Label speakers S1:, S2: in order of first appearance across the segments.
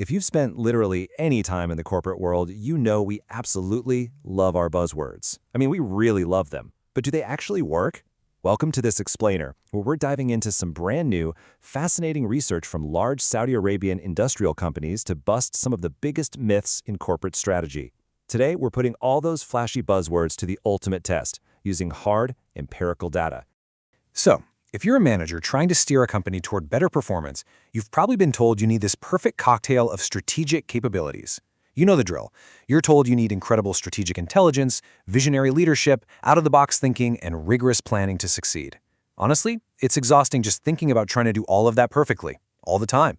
S1: If you've spent literally any time in the corporate world, you know we absolutely love our buzzwords. I mean, we really love them. But do they actually work? Welcome to this explainer, where we're diving into some brand new, fascinating research from large Saudi Arabian industrial companies to bust some of the biggest myths in corporate strategy. Today, we're putting all those flashy buzzwords to the ultimate test, using hard, empirical data.
S2: So, if you're a manager trying to steer a company toward better performance, you've probably been told you need this perfect cocktail of strategic capabilities. You know the drill. You're told you need incredible strategic intelligence, visionary leadership, out-of-the-box thinking, and rigorous planning to succeed. Honestly, it's exhausting just thinking about trying to do all of that perfectly, all the time.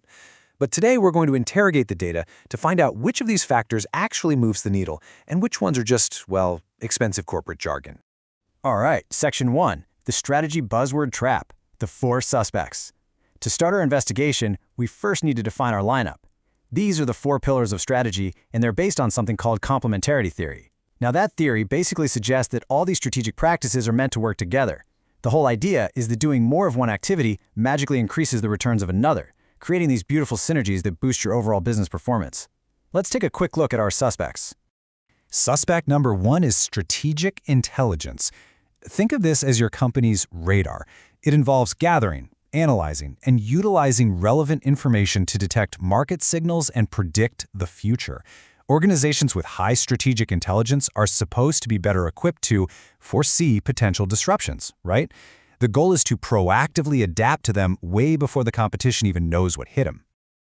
S2: But today we're going to interrogate the data to find out which of these factors actually moves the needle and which ones are just, well, expensive corporate jargon.
S3: All right, Section 1. The strategy buzzword trap, the 4 suspects. To start our investigation, we first need to define our lineup. These are the 4 pillars of strategy, and they're based on something called complementarity theory. Now, that theory basically suggests that all these strategic practices are meant to work together. The whole idea is that doing more of one activity magically increases the returns of another, creating these beautiful synergies that boost your overall business performance. Let's take a quick look at our suspects.
S2: Suspect number 1 is strategic intelligence. Think of this as your company's radar. It involves gathering, analyzing, and utilizing relevant information to detect market signals and predict the future. Organizations with high strategic intelligence are supposed to be better equipped to foresee potential disruptions, right? The goal is to proactively adapt to them way before the competition even knows what hit them.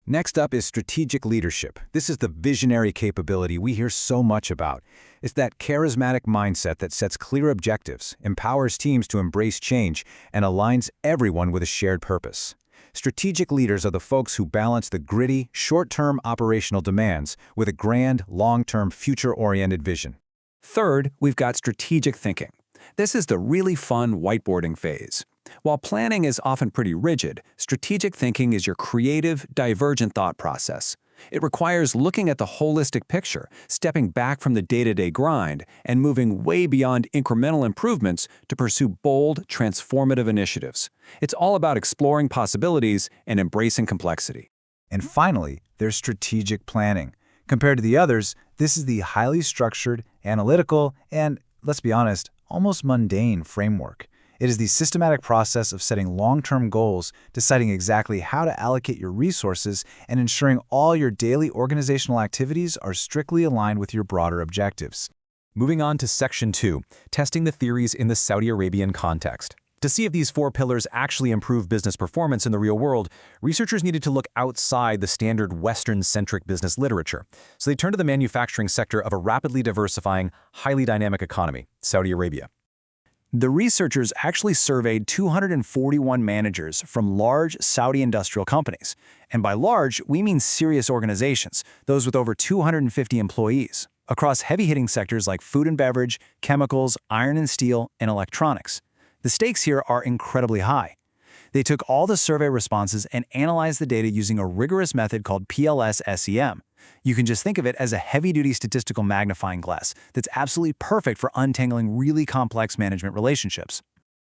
S2: Next up is strategic leadership. This is the visionary capability we hear so much about. It's that charismatic mindset that sets clear objectives, empowers teams to embrace change, and aligns everyone with a shared purpose. Strategic leaders are the folks who balance the gritty, short-term operational demands with a grand, long-term, future-oriented vision.
S4: Third, we've got strategic thinking. This is the really fun whiteboarding phase. While planning is often pretty rigid, strategic thinking is your creative, divergent thought process. It requires looking at the holistic picture, stepping back from the day-to-day grind, and moving way beyond incremental improvements to pursue bold, transformative initiatives. It's all about exploring possibilities and embracing complexity.
S2: And finally, there's strategic planning. Compared to the others, this is the highly structured, analytical, and, let's be honest, almost mundane framework. It is the systematic process of setting long-term goals, deciding exactly how to allocate your resources, and ensuring all your daily organizational activities are strictly aligned with your broader objectives.
S1: Moving on to Section 2, testing the theories in the Saudi Arabian context. To see if these 4 pillars actually improve business performance in the real world, researchers needed to look outside the standard Western-centric business literature. So they turned to the manufacturing sector of a rapidly diversifying, highly dynamic economy, Saudi Arabia.
S3: The researchers actually surveyed 241 managers from large Saudi industrial companies. And by large, we mean serious organizations, those with over 250 employees, across heavy-hitting sectors like food and beverage, chemicals, iron and steel, and electronics. The stakes here are incredibly high. They took all the survey responses and analyzed the data using a rigorous method called PLS-SEM. You can just think of it as a heavy-duty statistical magnifying glass that's absolutely perfect for untangling really complex management relationships.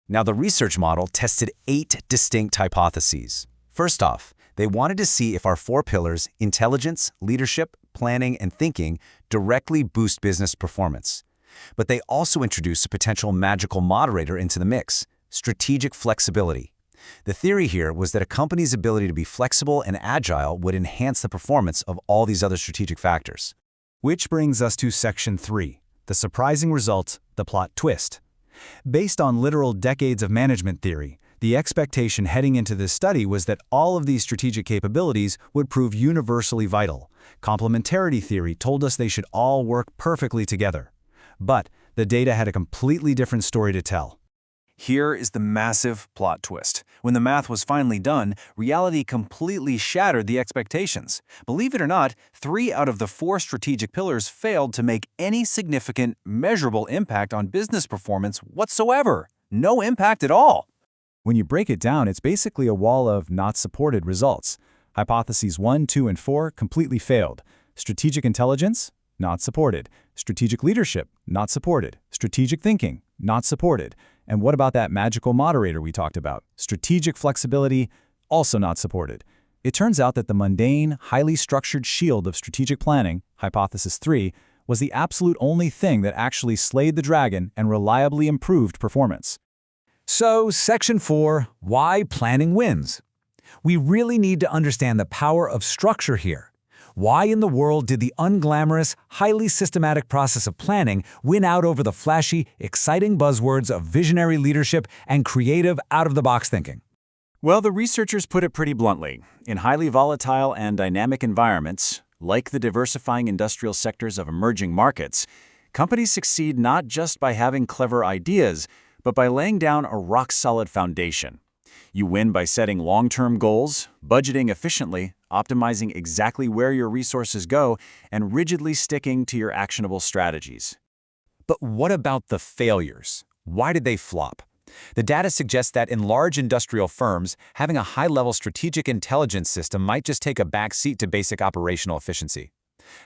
S2: Now, the research model tested 8 distinct hypotheses. First off, they wanted to see if our 4 pillars, intelligence, leadership, planning, and thinking, directly boost business performance. But they also introduced a potential magical moderator into the mix, strategic flexibility. The theory here was that a company's ability to be flexible and agile would enhance the performance of all these other strategic factors. Which brings us to Section 3, the surprising result, the plot twist. Based on literal decades of management theory, the expectation heading into this study was that all of these strategic capabilities would prove universally vital. Complementarity theory told us they should all work perfectly together. But the data had a completely different story to tell.
S3: Here is the massive plot twist. When the math was finally done, reality completely shattered the expectations. Believe it or not, 3 out of the 4 strategic pillars failed to make any significant, measurable impact on business performance whatsoever. No impact at all.
S2: When you break it down, it's basically a wall of not supported results. Hypotheses 1, 2, and 4 completely failed. Strategic intelligence? Not supported. Strategic leadership? Not supported. Strategic thinking? Not supported. And what about that magical moderator we talked about? Strategic flexibility? Also not supported. It turns out that the mundane, highly structured shield of strategic planning, Hypothesis 3, was the absolute only thing that actually slayed the dragon and reliably improved performance.
S3: So, Section 4, Why Planning Wins. We really need to understand the power of structure here. Why in the world did the unglamorous, highly systematic process of planning win out over the flashy, exciting buzzwords of visionary leadership and creative, out-of-the-box thinking?
S2: Well, the researchers put it pretty bluntly. In highly volatile and dynamic environments, like the diversifying industrial sectors of emerging markets, companies succeed not just by having clever ideas, but by laying down a rock-solid foundation. You win by setting long-term goals, budgeting efficiently, optimizing exactly where your resources go, and rigidly sticking to your actionable strategies.
S3: But what about the failures? Why did they flop? The data suggests that in large industrial firms, having a high-level strategic intelligence system might just take a back seat to basic operational efficiency.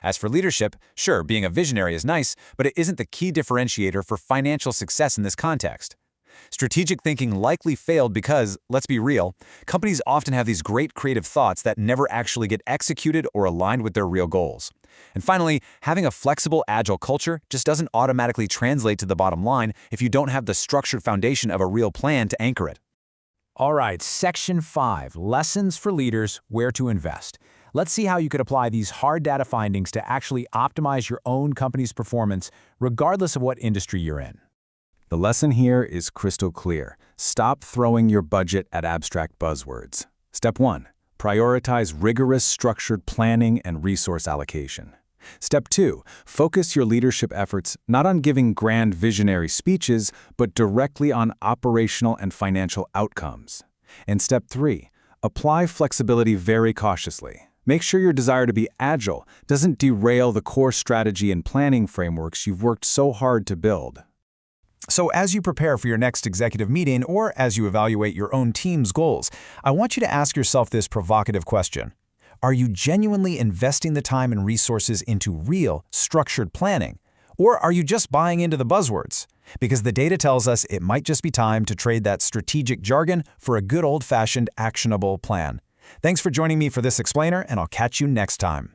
S3: As for leadership, sure, being a visionary is nice, but it isn't the key differentiator for financial success in this context. Strategic thinking likely failed because, let's be real, companies often have these great creative thoughts that never actually get executed or aligned with their real goals. And finally, having a flexible, agile culture just doesn't automatically translate to the bottom line if you don't have the structured foundation of a real plan to anchor it. All right, Section 5, Lessons for Leaders, Where to Invest. Let's see how you could apply these hard data findings to actually optimize your own company's performance, regardless of what industry you're in.
S2: The lesson here is crystal clear. Stop throwing your budget at abstract buzzwords. Step 1. Prioritize rigorous, structured planning and resource allocation. Step 2. Focus your leadership efforts not on giving grand visionary speeches, but directly on operational and financial outcomes. And Step 3. Apply flexibility very cautiously. Make sure your desire to be agile doesn't derail the core strategy and planning frameworks you've worked so hard to build.
S3: So as you prepare for your next executive meeting or as you evaluate your own team's goals, I want you to ask yourself this provocative question. Are you genuinely investing the time and resources into real, structured planning? Or are you just buying into the buzzwords? Because the data tells us it might just be time to trade that strategic jargon for a good old-fashioned actionable plan. Thanks for joining me for this explainer, and I'll catch you next time.